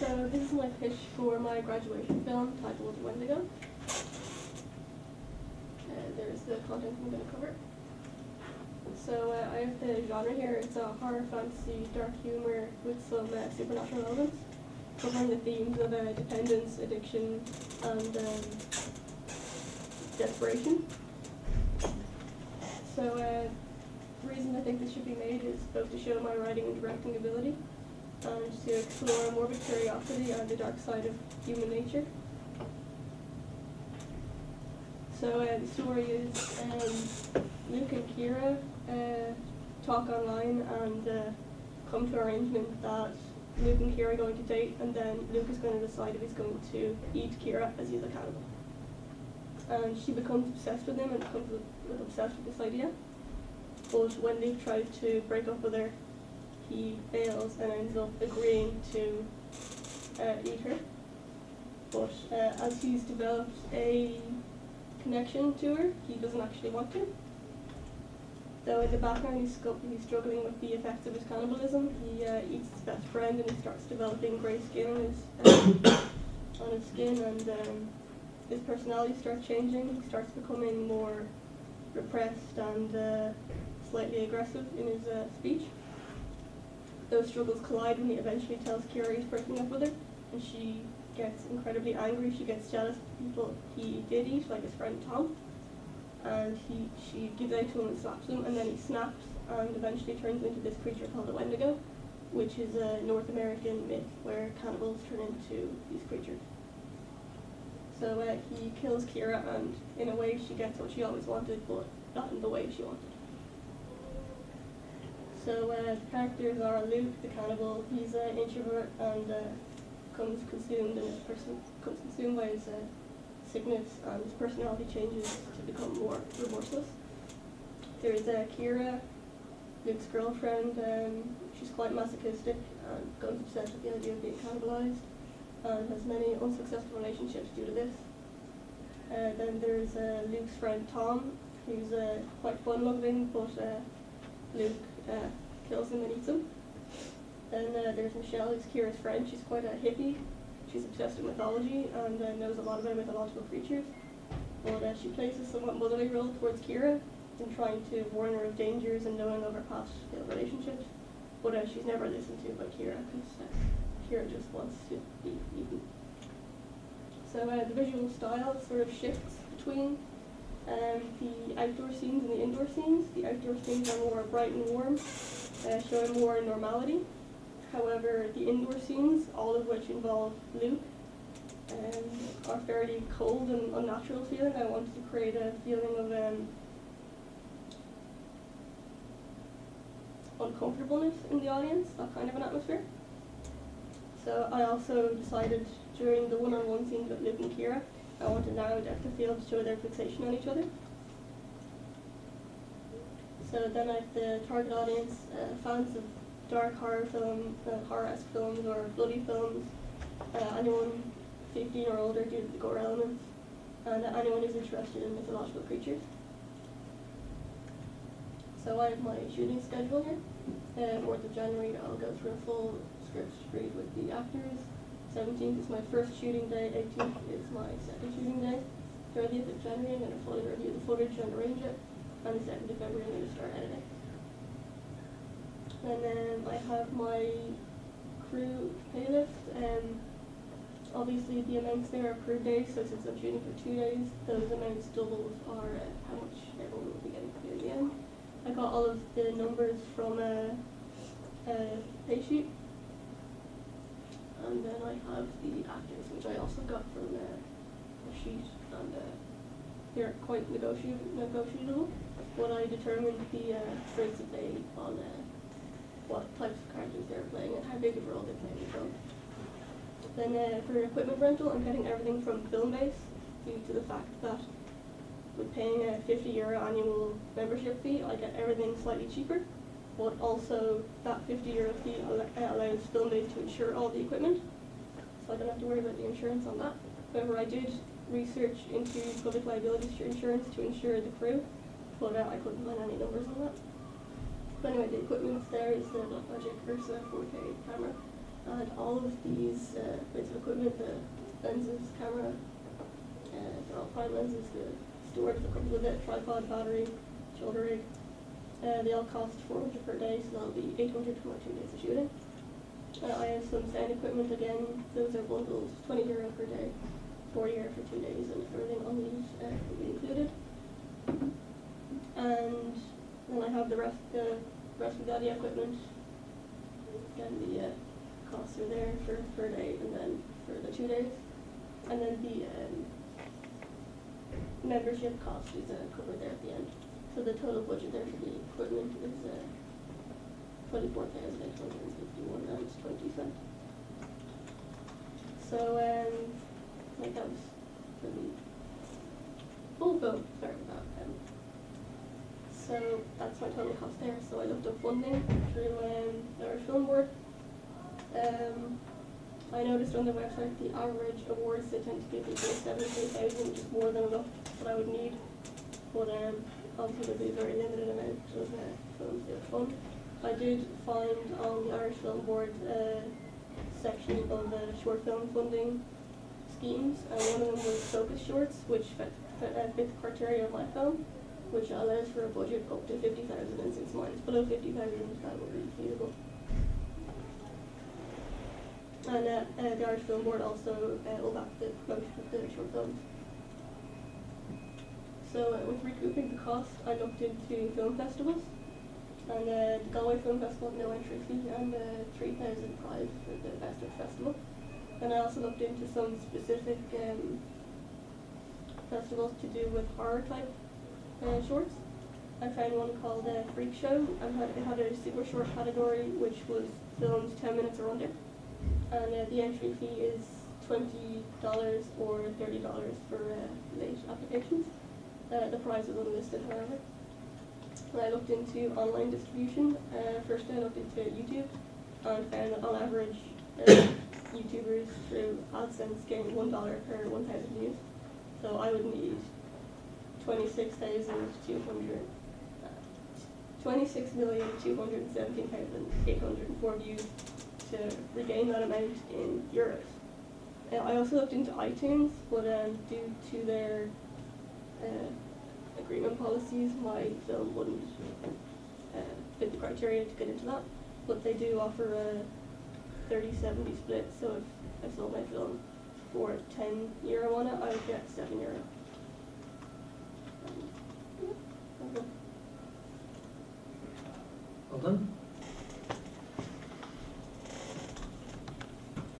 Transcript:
So this is my pitch for my graduation film titled Wendigo. There's the content I'm going to cover. So I have the genre here. It's a horror, fantasy, dark humor with some supernatural elements, covering the themes of dependence, addiction, and desperation. So the reason I think this should be made is both to show my writing and directing ability, and to explore morbid curiosity and the dark side of human nature. So the story is Luke and Kira talk online and come to an arrangement that Luke and Kira are going to date, and then Luke is going to decide if he's going to eat Kira as he's a cannibal. And she becomes obsessed with him and becomes obsessed with this idea. But when Luke tries to break up with her, he fails and ends up agreeing to eat her. But as he's developed a connection to her, he doesn't actually want to. Though in the background he's struggling with the effects of his cannibalism. He eats his best friend and he starts developing grey skin on his skin, and his personality starts changing. He starts becoming more repressed and slightly aggressive in his speech. Those struggles collide when he eventually tells Kira he's breaking up with her, and she gets incredibly angry. She gets jealous of people he did eat, like his friend Tom, and she gives out to him and slaps him, and then he snaps and eventually turns into this creature called a Wendigo, which is a North American myth where cannibals turn into these creatures. So he kills Kira, and in a way she gets what she always wanted, but not in the way she wanted. So the characters are Luke, the cannibal. He's an introvert and becomes consumed by his sickness, and his personality changes to become more remorseless. There's Kira, Luke's girlfriend. She's quite masochistic and becomes obsessed with the idea of being cannibalized, and has many unsuccessful relationships due to this. Then there's Luke's friend Tom, who's quite fun-loving, but Luke kills him and eats him. Then there's Michelle, who's Kira's friend. She's quite a hippie. She's obsessed with mythology and knows a lot about mythological creatures. But she plays a somewhat motherly role towards Kira in trying to warn her of dangers and knowing of her past failed relationships. But she's never listened to by Kira, because Kira just wants to be eaten. So the visual style sort of shifts between the outdoor scenes and the indoor scenes. The outdoor scenes are more bright and warm, showing more normality. However, the indoor scenes, all of which involve Luke, are fairly cold and unnatural feeling. I wanted to create a feeling of uncomfortableness in the audience, that kind of an atmosphere. So I also decided during the one-on-one scenes with Luke and Kira, I wanted narrow depth of field to show their fixation on each other. So then I have the target audience, fans of dark horror films, horror-esque films or bloody films, anyone 15 or older due to the gore elements, and anyone who's interested in mythological creatures. So I have my shooting schedule here. 4th of January I'll go through a full script read with the actors. 17th is my first shooting day, 18th is my second shooting day. 30th of January I'm going to fully review the footage and arrange it, and the 2nd of February I'm going to start editing. And then I have my crew pay list. Obviously the amounts there are per day, so since I'm shooting for 2 days, those amounts doubled are how much everyone will be getting paid in the end. I got all of the numbers from a pay sheet. And then I have the actors, which I also got from a sheet, and they're quite negotiable. But I determined the rates of pay on what types of characters they're playing and how big of a role they're playing in the film. Then for equipment rental, I'm getting everything from Filmbase, due to the fact that with paying a €50 annual membership fee, I get everything slightly cheaper. But also that €50 fee allows Filmbase to insure all the equipment, so I don't have to worry about the insurance on that. However, I did research into public liability insurance to insure the crew, but I couldn't find any numbers on that. But anyway, the equipment there is the Blackmagic Versa 4K camera, and all of these bits of equipment, the lenses, camera, they're all prime lenses, the storage that comes with it, tripod, battery, shoulder rig. They all cost $400 per day, so that'll be $800 for my 2 days of shooting. I have some sound equipment again. Those are bundles, €20 per day, €40 for 2 days, and everything on these will be included. And then I have the rest of the audio equipment. Again, the costs are there for per day, and then for the 2 days, and then the membership cost is covered there at the end. So the total budget there for the equipment is $24,851.20. So like that was for the full film. Sorry about that. So that's my total cost there. So I looked up funding through the Irish Film Board. I noticed on their website the average awards they tend to give me $73,000, which is more than enough that I would need. But obviously there'll be a very limited amount of films they would fund. I did find on the Irish Film Board section of short film funding schemes, and one of them was focus shorts, which fit the criteria of my film, which allows for a budget up to $50,000 in 6 months. Below $50,000, that would be feasible. And the Irish Film Board also will back the promotion of the short films. So with recouping the cost, I looked into film festivals, and the Galway Film Festival had no entry fee, and $3,000 prize for the Best of Festival. And I also looked into some specific festivals to do with horror type shorts. I found one called Freak Show, and it had a super short category which was filmed 10 minutes or under. And the entry fee is $20 or $30 for late applications. The price is unlisted, however. And I looked into online distribution. First I looked into YouTube and found that on average YouTubers through AdSense gain $1 per 1,000 views. So I would need 26,217,804 views to regain that amount in euros. I also looked into iTunes, but due to their agreement policies, my film wouldn't fit the criteria to get into that. But they do offer a 30-70 split, so if I sold my film for €10 on it, I would get €7. Well done.